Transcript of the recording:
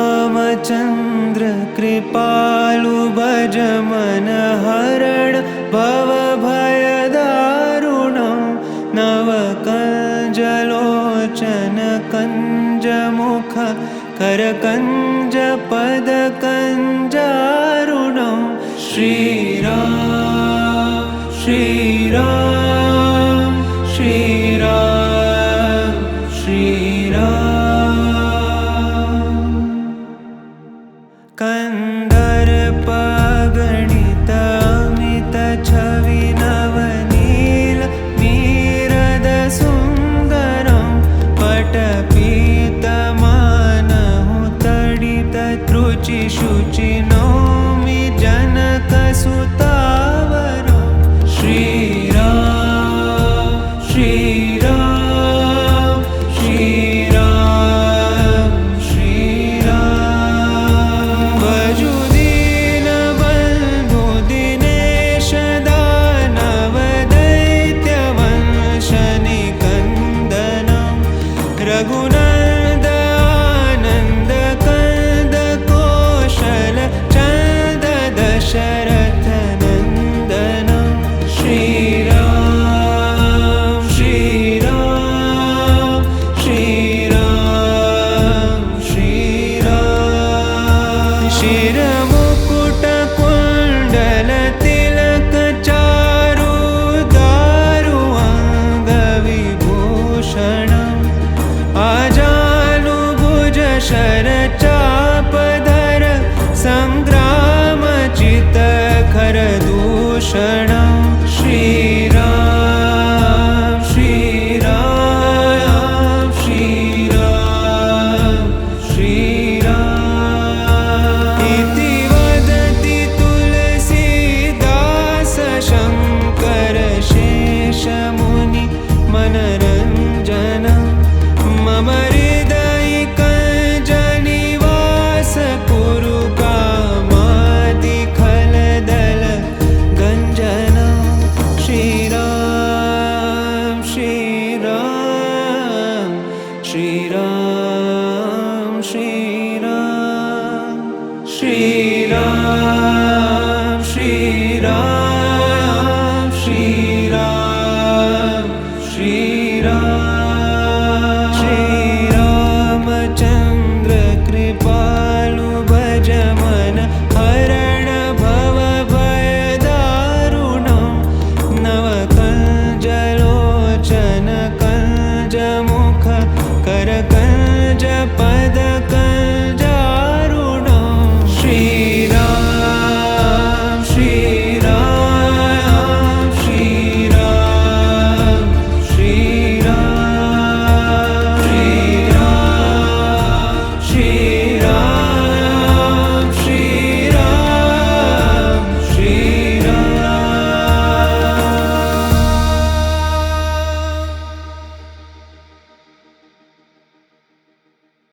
श्रीरामचन्द्र कृपालु भज मन हरण भवभयदारुणं नवकञ्जलोचन कञ्जमुख करकञ्ज पदकञ्जारुणं श्रीराम श्रीराम श्रीराम श्रीराम कन्दर्पगणित अमित छवि नवनील नीरद सुन्दरं पटपीतमानहु तडित त्रुचि शुचि नौमि जनकसुतावरं श्रीराम श्रीराम श्रीराम श्रीराम वजुदीनबन्धु दिनेश दानव दैत्यवंशनिकन्दनं रघुनन्द आनन्द कंद कौशल चन्द दशरथ नन्दनं श्रीराम श्रीराम श्रीराम श्रीराम शिरमुकुट कुण्डल तिलक चारु दारु अङ्गविभूषणम् आजानुभुज शरचापधर सङ्ग्रामचित्तखर दूषणं श्रीराम श्रीराम श्रीराम श्रीराम इति वदति तुलसीदास शङ्कर शेषमुनि मनरञ्जनं मम हृदयिकञ्जनिवास कुरु कामादिखलदल गञ्जनं श्रीराम श्रीराम श्रीराम श्रीराम श्रीराम श्रीराम श्रीराम श्रीराम श्रीरामचन्द्र कृपालु भज मन हरण भवभयदारुणं नवकञ्जलोचन कञ्जमुख करकञ्ज पद